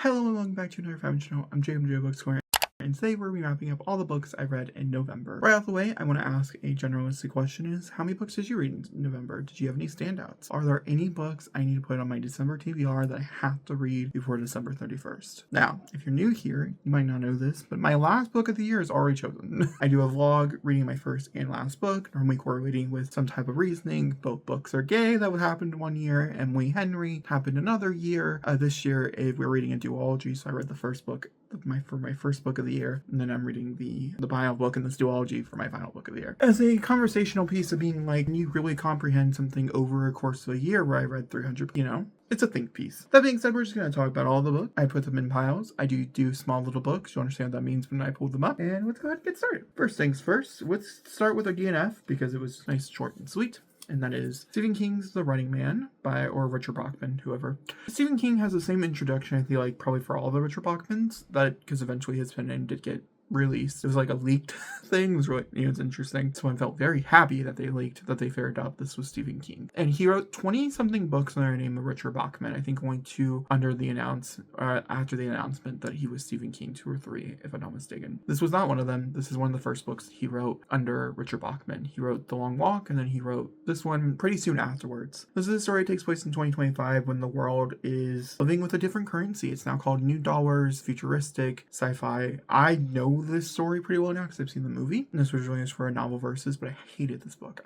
Hello and welcome back to another Family Channel. I'm Jacob J Booksquare, and today we're going to be wrapping up all the books I read in November. Right off the way, I want to ask a generalistic question is, how many books did you read in November? Did you have any standouts? Are there any books I need to put on my December TBR that I have to read before December 31st? Now, if you're new here, you might not know this, but my last book of the year is already chosen. I do a vlog reading my first and last book, normally correlating with some type of reasoning. Both books are gay, that would happen one year. Emily Henry happened another year. This year, we're reading a duology, so I read the first book for my first book of the year, and then I'm reading the final book in this duology for my final book of the year. As a conversational piece of being like, can you really comprehend something over a course of a year where I read 300, it's a think piece. That being said, we're just going to talk about all the books. I put them in piles. I do small little books. You understand what that means when I pull them up. And let's go ahead and get started. First things first, let's start with our DNF because it was nice, short, and sweet. And that is Stephen King's The Running Man or Richard Bachman, whoever. Stephen King has the same introduction, I feel like, probably for all the Richard Bachmans, because eventually his pen name did get released. It was like a leaked thing. It was really, it's interesting. So I felt very happy that they leaked, that they figured out this was Stephen King. And he wrote 20-something books under the name of Richard Bachman. I think only two after the announcement that he was Stephen King, 2 or 3, if I'm not mistaken. This was not one of them. This is one of the first books he wrote under Richard Bachman. He wrote The Long Walk, and then he wrote this one pretty soon afterwards. This is a story that takes place in 2025 when the world is living with a different currency. It's now called New Dollars, futuristic, sci-fi. I know this story pretty well now because I've seen the movie, and this was released for a novel versus, but I hated this book.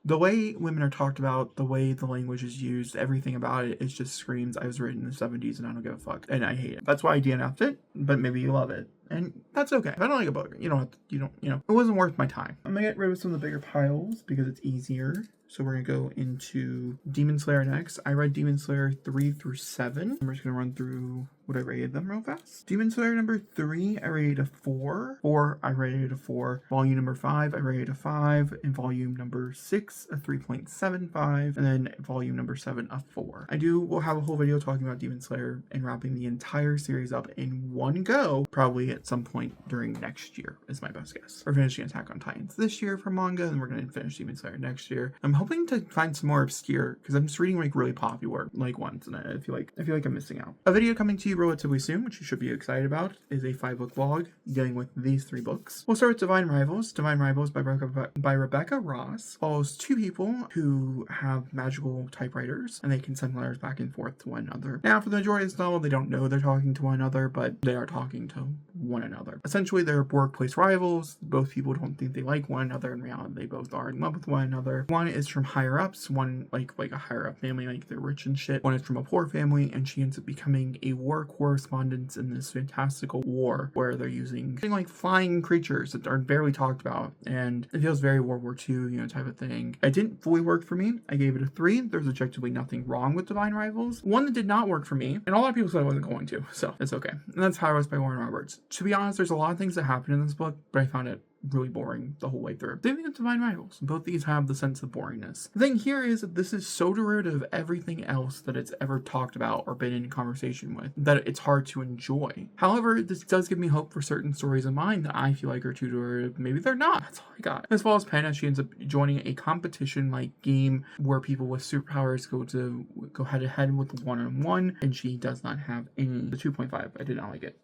The way women are talked about, the way the language is used, everything about it just screams I was written in the 70s and I don't give a fuck, and I hate it. That's why I DNF'd it, but maybe you love it, and that's okay. If I don't like a book, it wasn't worth my time. I'm gonna get rid of some of the bigger piles because it's easier. So we're going to go into Demon Slayer next. I read Demon Slayer 3 through 7. I'm just going to run through what I rated them real fast. Demon Slayer number 3, I rated a 4. 4, I rated a 4. Volume number 5, I rated a 5. And volume number 6, a 3.75. And then volume number 7, a 4. We'll have a whole video talking about Demon Slayer and wrapping the entire series up in one go, probably at some point during next year, is my best guess. We're finishing Attack on Titans this year for manga, and we're going to finish Demon Slayer next year. I'm hoping to find some more obscure, because I'm just reading like really popular ones, and I feel like I'm missing out. A video coming to you relatively soon, which you should be excited about, is a 5-book vlog dealing with these 3 books. We'll start with Divine Rivals. Divine Rivals by Rebecca Ross follows 2 people who have magical typewriters, and they can send letters back and forth to one another. Now, for the majority of this novel, they don't know they're talking to one another, but they are talking to one another. Essentially, they're workplace rivals. Both people don't think they like one another. In reality, they both are in love with one another. One is from higher ups, one like a higher up family, like they're rich and shit. One is from a poor family, and she ends up becoming a war correspondent in this fantastical war where they're using like flying creatures that are barely talked about, and it feels very World War II, type of thing. It didn't fully work for me. I gave it a 3. There's objectively nothing wrong with Divine Rivals. One that did not work for me, and a lot of people said I wasn't going to, so it's okay. And that's High by Warren Roberts. To be honest, there's a lot of things that happen in this book, but I found it really boring the whole way through. Same thing with Divine Rivals. Both these have the sense of boringness. The thing here is that this is so derivative of everything else that it's ever talked about or been in conversation with that it's hard to enjoy. However, this does give me hope for certain stories of mine that I feel like are too derivative. Maybe they're not. That's all I got. As well as Penna, she ends up joining a competition-like game where people with superpowers go head-to-head with one-on-one, and she does not have any. The 2.5, I did not like it.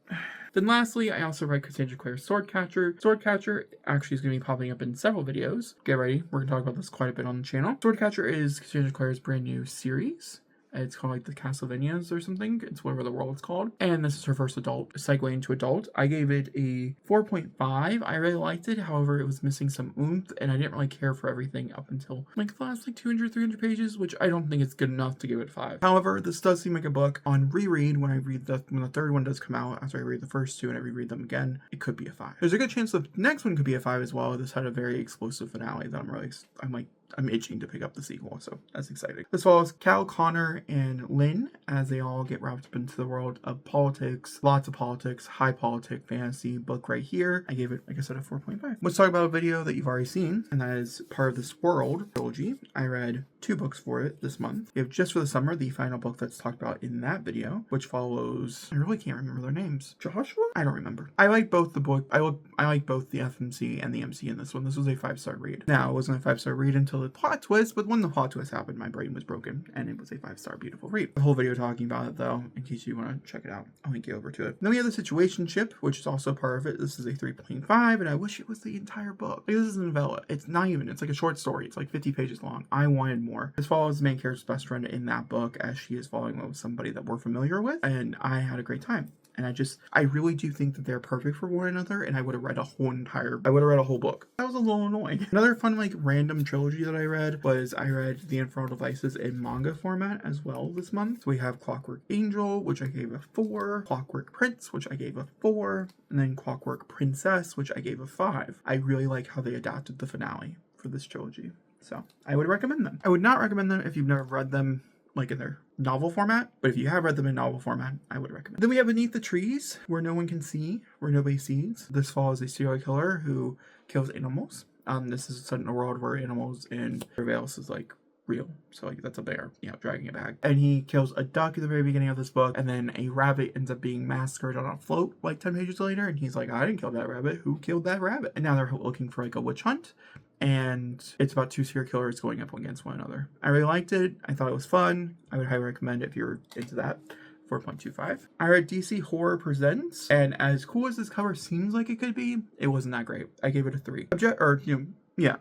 Then lastly, I also read Cassandra Clare's Swordcatcher. Swordcatcher actually is going to be popping up in several videos. Get ready. We're going to talk about this quite a bit on the channel. Swordcatcher is Cassandra Clare's brand new series. It's called like the Castlevanias or something. It's whatever the world is called. And this is her first segue into adult. I gave it a 4.5. I really liked it. However, it was missing some oomph, and I didn't really care for everything up until like the last 200, 300 pages, which I don't think it's good enough to give it 5. However, this does seem like a book on reread when the third one does come out. After I read the first 2 and I reread them again, it could be a 5. There's a good chance the next one could be a 5 as well. This had a very explosive finale that I'm itching to pick up the sequel, so that's exciting. As well as Cal, Connor, and Lynn, as they all get wrapped up into the world of politics, lots of politics, high politic fantasy book right here. I gave it, like I said, a 4.5. Let's talk about a video that you've already seen, and that is part of this World trilogy. I read 2 books for it this month. We have Just for the Summer, the final book that's talked about in that video, which follows, I really can't remember their names. Joshua? I don't remember. I like both the book. I like both the FMC and the MC in this one. This was a 5-star read. Now, it wasn't a 5-star read until until the plot twist, but when the plot twist happened, my brain was broken, and it was a 5-star beautiful read. The whole video talking about it, though, in case you want to check it out, I'll link you over to it. Then we have the situationship, which is also part of it. This is a 3.5, and I wish it was the entire book. Like, this is a novella. It's not even. It's like a short story. It's like 50 pages long. I wanted more. This follows the main character's best friend in that book as she is falling in love with somebody that we're familiar with, and I had a great time. And I really do think that they're perfect for one another, and I would have read a whole book. That was a little annoying. Another fun, like, random trilogy that I read The Infernal Devices in manga format as well this month. So we have Clockwork Angel, which I gave a 4, Clockwork Prince, which I gave a 4, and then Clockwork Princess, which I gave a 5. I really like how they adapted the finale for this trilogy. So I would recommend them. I would not recommend them if you've never read them like in their novel format, but if you have read them in novel format, I would recommend. Then we have Beneath the Trees, Where No One Can See, Where Nobody Sees. This follows a serial killer who kills animals. This is set in a world where animals and surveillance is like real. So like that's a bear, dragging a bag. And he kills a duck at the very beginning of this book, and then a rabbit ends up being massacred on a float like 10 pages later, and he's like, I didn't kill that rabbit. Who killed that rabbit? And now they're looking for like a witch hunt. And it's about 2 serial killers going up against one another. I really liked it. I thought it was fun. I would highly recommend it if you're into that. 4.25. I read DC Horror Presents, and as cool as this cover seems like it could be, it wasn't that great. I gave it a 3. A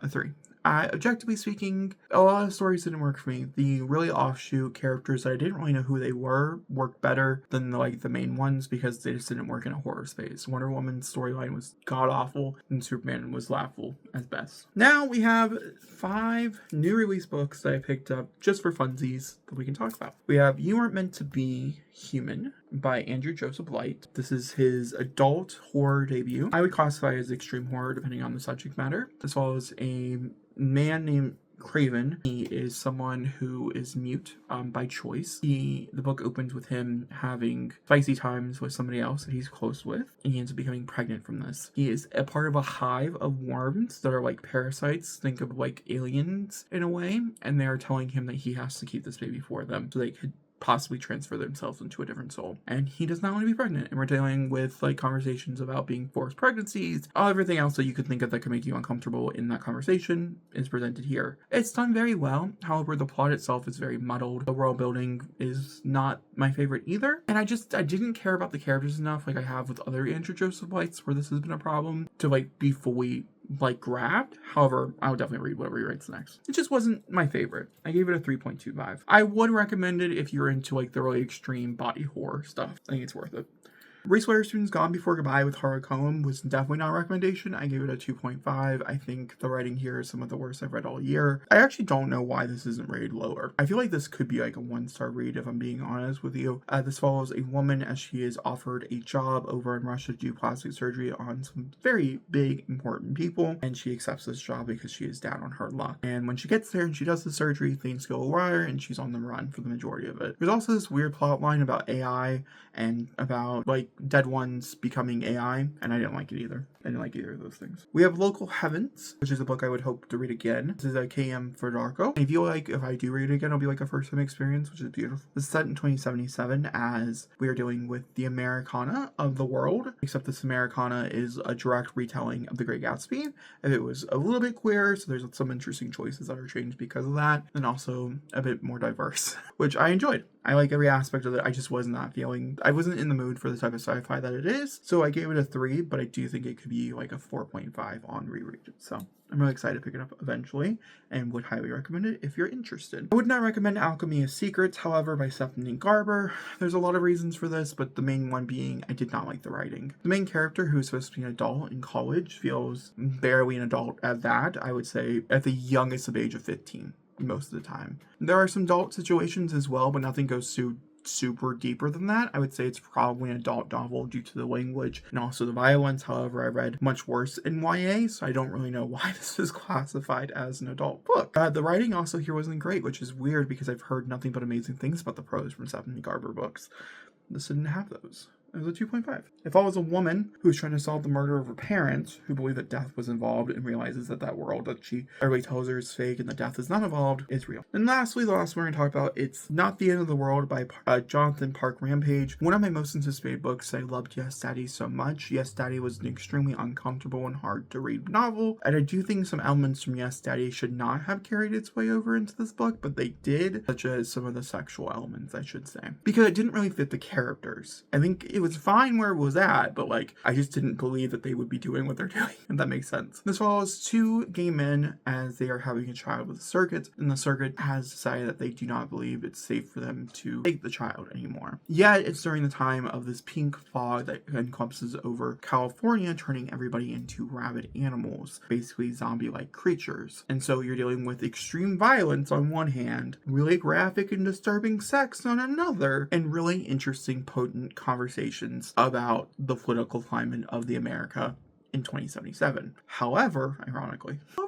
3. Objectively speaking, a lot of stories didn't work for me. The really offshoot characters that I didn't really know who they were worked better than the main ones because they just didn't work in a horror space. Wonder Woman's storyline was god-awful, and Superman was laughable at best. Now we have 5 new release books that I picked up just for funsies that we can talk about. We have You Weren't Meant to Be Human by Andrew Joseph Light. This is his adult horror debut. I would classify it as extreme horror depending on the subject matter. As well as a man named Craven. He is someone who is mute by choice. The book opens with him having spicy times with somebody else that he's close with, and he ends up becoming pregnant from this. He is a part of a hive of worms that are like parasites, think of like aliens in a way, and they are telling him that he has to keep this baby for them so they could possibly transfer themselves into a different soul. And he does not want to be pregnant. And we're dealing with like conversations about being forced pregnancies. Everything else that you could think of that could make you uncomfortable in that conversation is presented here. It's done very well. However, the plot itself is very muddled. The world building is not my favorite either. And I didn't care about the characters enough like I have with other Andrew Joseph Lights where this has been a problem to like be fully grabbed. However, I would definitely read whatever he writes next. It just wasn't my favorite. I gave it a 3.25. I would recommend it if you're into like the really extreme body horror stuff. I think it's worth it. Reese Witherspoon's Gone Before Goodbye with Haru Cohen was definitely not a recommendation. I gave it a 2.5. I think the writing here is some of the worst I've read all year. I actually don't know why this isn't rated lower. I feel like this could be like a 1-star read if I'm being honest with you. This follows a woman as she is offered a job over in Russia to do plastic surgery on some very big, important people. And she accepts this job because she is down on her luck. And when she gets there and she does the surgery, things go awry and she's on the run for the majority of it. There's also this weird plot line about AI and about like dead ones becoming AI, and I didn't like it either. I didn't like either of those things. We have Local Heavens, which is a book I would hope to read again. This is a K.M. Fedorko. I feel like if I do read it again, it'll be like a first-time experience, which is beautiful. This is set in 2077 as we are dealing with the Americana of the world, except this Americana is a direct retelling of The Great Gatsby. And it was a little bit queer, so there's some interesting choices that are changed because of that, and also a bit more diverse, which I enjoyed. I like every aspect of it. I just wasn't in the mood for the type of sci-fi that it is. So I gave it a 3, but I do think it could be like a 4.5 on reread. So I'm really excited to pick it up eventually and would highly recommend it if you're interested. I would not recommend Alchemy of Secrets, however, by Stephanie Garber. There's a lot of reasons for this, but the main one being I did not like the writing. The main character, who's supposed to be an adult in college, feels barely an adult at that. I would say at the youngest of age of 15. Most of the time. There are some adult situations as well, but nothing goes super deeper than that. I would say it's probably an adult novel due to the language and also the violence. However, I read much worse in YA, so I don't really know why this is classified as an adult book. The writing also here wasn't great, which is weird because I've heard nothing but amazing things about the prose from Stephanie Garber books. This didn't have those. It was a 2.5. It follows a woman who's trying to solve the murder of her parents, who believe that death was involved, and realizes that that world that everybody tells her is fake and that death is not involved is real. And lastly, the last one we're going to talk about, It's Not the End of the World by Jonathan Park Rampage. One of my most anticipated books. I loved Yes, Daddy so much. Yes, Daddy was an extremely uncomfortable and hard to read novel, and I do think some elements from Yes, Daddy should not have carried its way over into this book, but they did, such as some of the sexual elements, I should say, because it didn't really fit the characters. I think it was fine where it was at, but like, I just didn't believe that they would be doing what they're doing, if that makes sense. This follows two gay men as they are having a child with a surrogate, and the surrogate has decided that they do not believe it's safe for them to take the child anymore. Yet, it's during the time of this pink fog that encompasses over California, turning everybody into rabid animals, basically zombie-like creatures. And so you're dealing with extreme violence on one hand, really graphic and disturbing sex on another, and really interesting, potent conversations about the political climate of the America in 2077. However,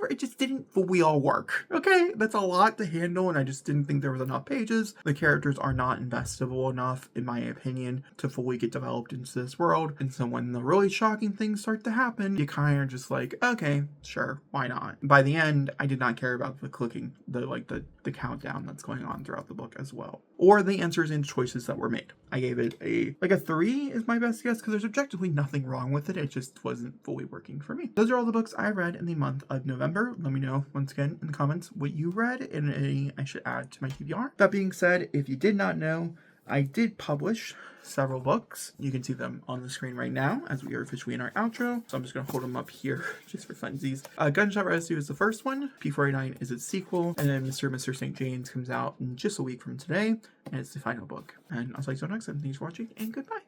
it just didn't fully all work. Okay, that's a lot to handle, and I just didn't think there was enough pages. The characters are not investable enough, in my opinion, to fully get developed into this world. And so when the really shocking things start to happen, you kind of just like, okay, sure, why not? By the end, I did not care about the clicking, the countdown that's going on throughout the book as well, or the answers and choices that were made. I gave it a 3 is my best guess, because there's objectively nothing wrong with it. It just wasn't fully working for me. Those are all the books I read in the month of November. Let me know once again in the comments what you read and any I should add to my TBR. That being said, if you did not know, I did publish several books. You can see them on the screen right now as we are officially in our outro. So I'm just going to hold them up here just for funsies. Gunshot Residue is the first one. P49 is its sequel. And then Mr. St. James comes out in just a week from today. And it's the final book. And I'll see you next time. Thanks for watching and goodbye.